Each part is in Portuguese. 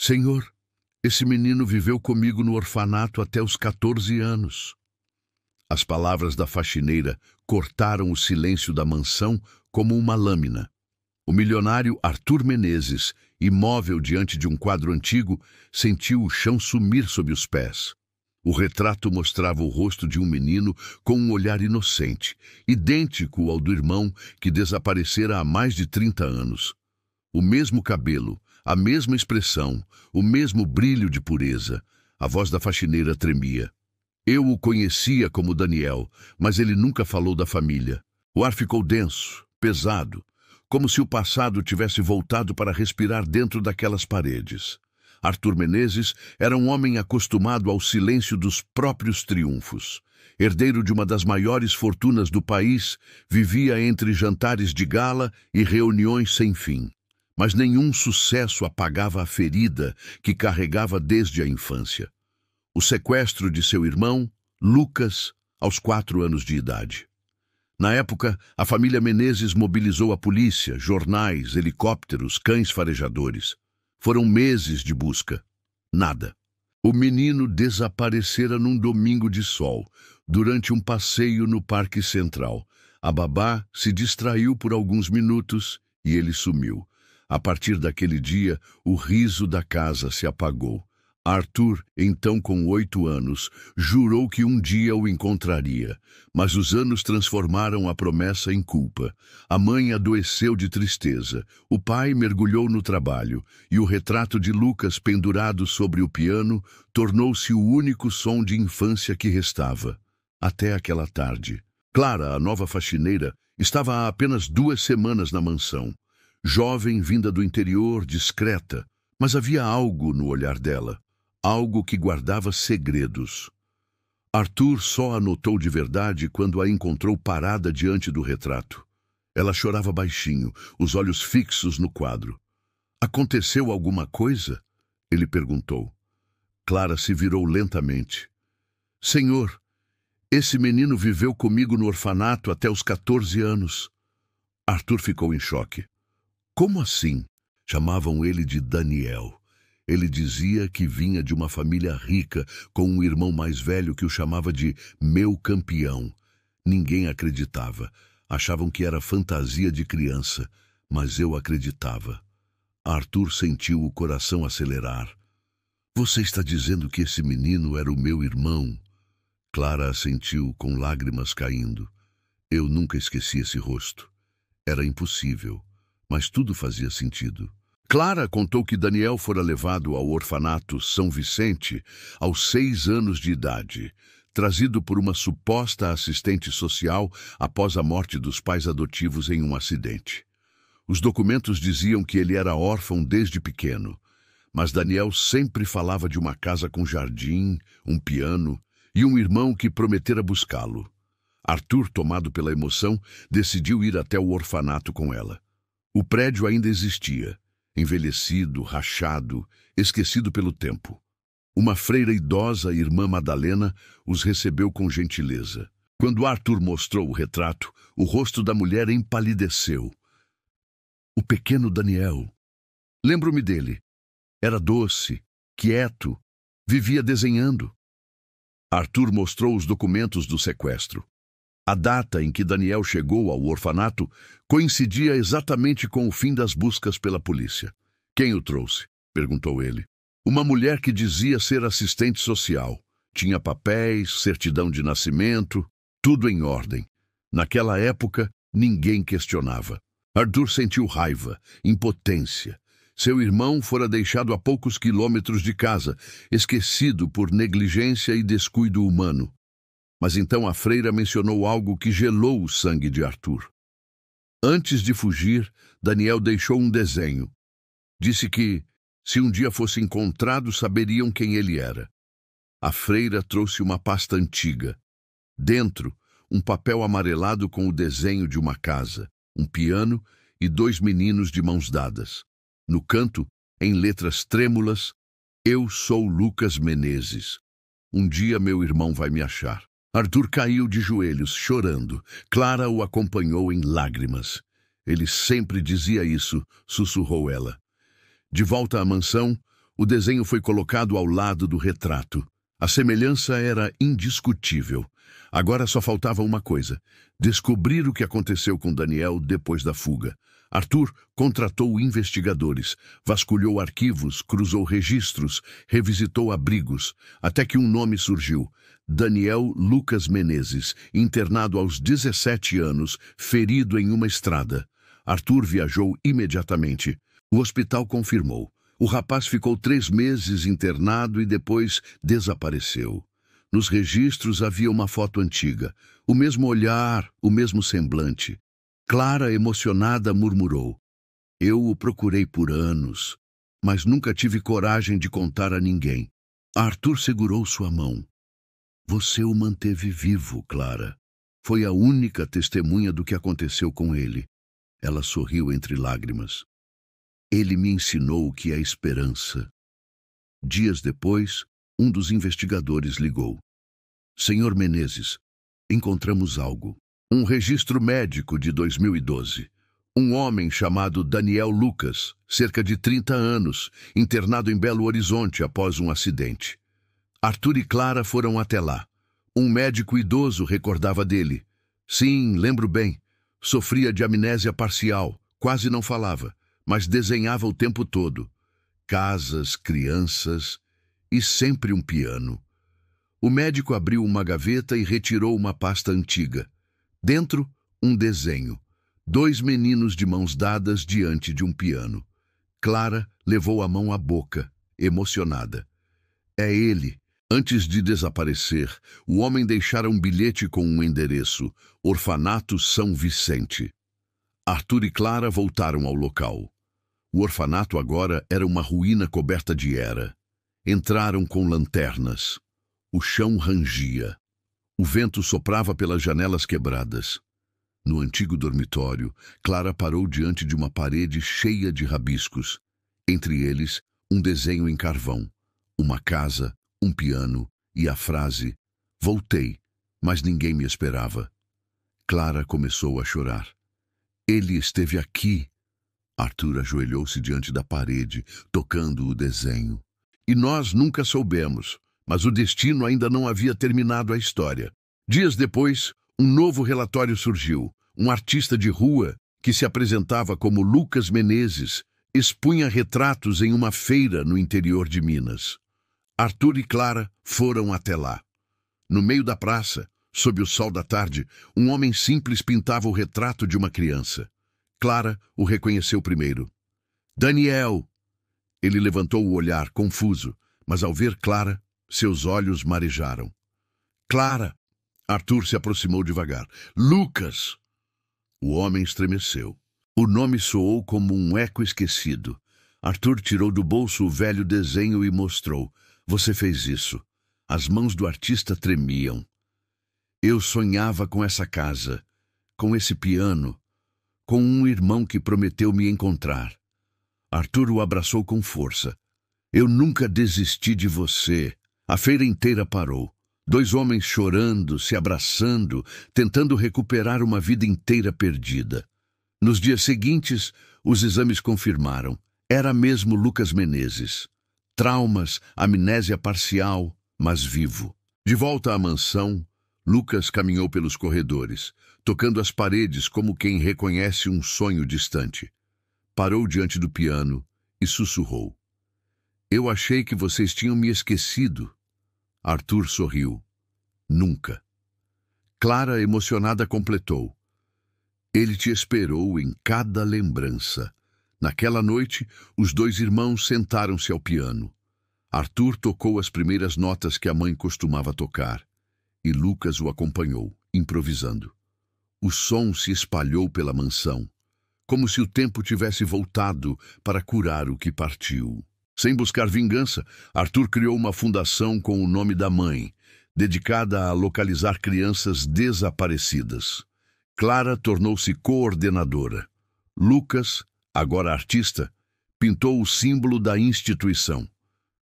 Senhor, esse menino viveu comigo no orfanato até os 14 anos. As palavras da faxineira cortaram o silêncio da mansão como uma lâmina. O milionário Arthur Menezes, imóvel diante de um quadro antigo, sentiu o chão sumir sob os pés. O retrato mostrava o rosto de um menino com um olhar inocente, idêntico ao do irmão que desaparecera há mais de 30 anos. O mesmo cabelo, a mesma expressão, o mesmo brilho de pureza. A voz da faxineira tremia. Eu o conhecia como Daniel, mas ele nunca falou da família. O ar ficou denso, pesado, como se o passado tivesse voltado para respirar dentro daquelas paredes. Arthur Menezes era um homem acostumado ao silêncio dos próprios triunfos. Herdeiro de uma das maiores fortunas do país, vivia entre jantares de gala e reuniões sem fim. Mas nenhum sucesso apagava a ferida que carregava desde a infância. O sequestro de seu irmão, Lucas, aos 4 anos de idade. Na época, a família Menezes mobilizou a polícia, jornais, helicópteros, cães farejadores. Foram meses de busca. Nada. O menino desaparecera num domingo de sol, durante um passeio no Parque Central. A babá se distraiu por alguns minutos e ele sumiu. A partir daquele dia, o riso da casa se apagou. Arthur, então com 8 anos, jurou que um dia o encontraria, mas os anos transformaram a promessa em culpa. A mãe adoeceu de tristeza, o pai mergulhou no trabalho, e o retrato de Lucas pendurado sobre o piano tornou-se o único som de infância que restava. Até aquela tarde. Clara, a nova faxineira, estava há apenas 2 semanas na mansão. Jovem, vinda do interior, discreta, mas havia algo no olhar dela. Algo que guardava segredos. Arthur só a notou de verdade quando a encontrou parada diante do retrato. Ela chorava baixinho, os olhos fixos no quadro. Aconteceu alguma coisa? Ele perguntou. Clara se virou lentamente. Senhor, esse menino viveu comigo no orfanato até os 14 anos. Arthur ficou em choque. Como assim? Chamavam ele de Daniel. Ele dizia que vinha de uma família rica, com um irmão mais velho que o chamava de meu campeão. Ninguém acreditava. Achavam que era fantasia de criança, mas eu acreditava. Arthur sentiu o coração acelerar. Você está dizendo que esse menino era o meu irmão? Clara assentiu com lágrimas caindo. Eu nunca esqueci esse rosto. Era impossível, mas tudo fazia sentido. Clara contou que Daniel fora levado ao orfanato São Vicente aos 6 anos de idade, trazido por uma suposta assistente social após a morte dos pais adotivos em um acidente. Os documentos diziam que ele era órfão desde pequeno, mas Daniel sempre falava de uma casa com jardim, um piano e um irmão que prometera buscá-lo. Arthur, tomado pela emoção, decidiu ir até o orfanato com ela. O prédio ainda existia. Envelhecido, rachado, esquecido pelo tempo. Uma freira idosa, a irmã Madalena, os recebeu com gentileza. Quando Arthur mostrou o retrato, o rosto da mulher empalideceu. O pequeno Daniel. Lembro-me dele. Era doce, quieto, vivia desenhando. Arthur mostrou os documentos do sequestro. A data em que Daniel chegou ao orfanato coincidia exatamente com o fim das buscas pela polícia. Quem o trouxe? Perguntou ele. Uma mulher que dizia ser assistente social. Tinha papéis, certidão de nascimento, tudo em ordem. Naquela época, ninguém questionava. Arthur sentiu raiva, impotência. Seu irmão fora deixado a poucos quilômetros de casa, esquecido por negligência e descuido humano. Mas então a freira mencionou algo que gelou o sangue de Arthur. Antes de fugir, Daniel deixou um desenho. Disse que, se um dia fosse encontrado, saberiam quem ele era. A freira trouxe uma pasta antiga. Dentro, um papel amarelado com o desenho de uma casa, um piano e 2 meninos de mãos dadas. No canto, em letras trêmulas, eu sou Lucas Menezes. Um dia meu irmão vai me achar. Arthur caiu de joelhos, chorando. Clara o acompanhou em lágrimas. Ele sempre dizia isso, sussurrou ela. De volta à mansão, O desenho foi colocado ao lado do retrato. A semelhança era indiscutível. Agora só faltava uma coisa: descobrir o que aconteceu com Daniel depois da fuga. Arthur contratou investigadores, vasculhou arquivos, cruzou registros, revisitou abrigos, até que um nome surgiu: Daniel Lucas Menezes, internado aos 17 anos, ferido em uma estrada. Arthur viajou imediatamente. O hospital confirmou. O rapaz ficou 3 meses internado e depois desapareceu. Nos registros havia uma foto antiga, o mesmo olhar, o mesmo semblante. Clara, emocionada, murmurou: "Eu o procurei por anos, mas nunca tive coragem de contar a ninguém." Arthur segurou sua mão. "Você o manteve vivo, Clara. Foi a única testemunha do que aconteceu com ele." Ela sorriu entre lágrimas. "Ele me ensinou o que é esperança." Dias depois, um dos investigadores ligou. "Senhor Menezes, encontramos algo. Um registro médico de 2012. Um homem chamado Daniel Lucas, cerca de 30 anos, internado em Belo Horizonte após um acidente." Arthur e Clara foram até lá. Um médico idoso recordava dele. "Sim, lembro bem. Sofria de amnésia parcial, quase não falava, mas desenhava o tempo todo. Casas, crianças e sempre um piano." O médico abriu uma gaveta e retirou uma pasta antiga. Dentro, um desenho. 2 meninos de mãos dadas diante de um piano. Clara levou a mão à boca, emocionada. "É ele." Antes de desaparecer, o homem deixara um bilhete com um endereço: Orfanato São Vicente. Arthur e Clara voltaram ao local. O orfanato agora era uma ruína coberta de era. Entraram com lanternas. O chão rangia. O vento soprava pelas janelas quebradas. No antigo dormitório, Clara parou diante de uma parede cheia de rabiscos. Entre eles, um desenho em carvão, uma casa, um piano e a frase: "Voltei, mas ninguém me esperava." Clara começou a chorar. "Ele esteve aqui." Arthur ajoelhou-se diante da parede, tocando o desenho. "E nós nunca soubemos, mas o destino ainda não havia terminado a história." Dias depois, um novo relatório surgiu. Um artista de rua, que se apresentava como Lucas Menezes, expunha retratos em uma feira no interior de Minas. Arthur e Clara foram até lá. No meio da praça, sob o sol da tarde, um homem simples pintava o retrato de uma criança. Clara o reconheceu primeiro. "Daniel!" Ele levantou o olhar, confuso, mas ao ver Clara, seus olhos marejaram. "Clara!" Arthur se aproximou devagar. "Lucas!" O homem estremeceu. O nome soou como um eco esquecido. Arthur tirou do bolso o velho desenho e mostrou. "Você fez isso." As mãos do artista tremiam. "Eu sonhava com essa casa, com esse piano, com um irmão que prometeu me encontrar." Arthur o abraçou com força. "Eu nunca desisti de você." A feira inteira parou. 2 homens chorando, se abraçando, tentando recuperar uma vida inteira perdida. Nos dias seguintes, os exames confirmaram. Era mesmo Lucas Menezes. Traumas, amnésia parcial, mas vivo. De volta à mansão, Lucas caminhou pelos corredores, tocando as paredes como quem reconhece um sonho distante. Parou diante do piano e sussurrou: "Eu achei que vocês tinham me esquecido." Arthur sorriu. "Nunca." Clara, emocionada, completou: "Ele te esperou em cada lembrança." Naquela noite, os 2 irmãos sentaram-se ao piano. Arthur tocou as primeiras notas que a mãe costumava tocar, e Lucas o acompanhou, improvisando. O som se espalhou pela mansão, como se o tempo tivesse voltado para curar o que partiu. Sem buscar vingança, Arthur criou uma fundação com o nome da mãe, dedicada a localizar crianças desaparecidas. Clara tornou-se coordenadora. Lucas, agora artista, pintou o símbolo da instituição: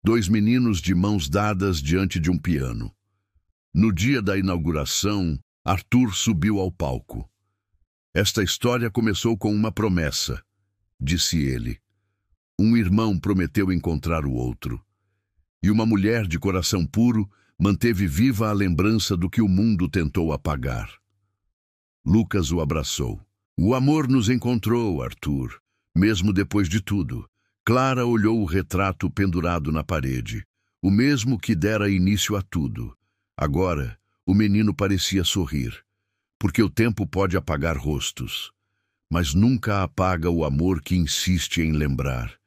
2 meninos de mãos dadas diante de um piano. No dia da inauguração, Arthur subiu ao palco. "Esta história começou com uma promessa", disse ele. Um irmão prometeu encontrar o outro. E uma mulher de coração puro manteve viva a lembrança do que o mundo tentou apagar. Lucas o abraçou. O amor nos encontrou, Arthur, mesmo depois de tudo. Clara olhou o retrato pendurado na parede, o mesmo que dera início a tudo. Agora, o menino parecia sorrir, porque o tempo pode apagar rostos, mas nunca apaga o amor que insiste em lembrar.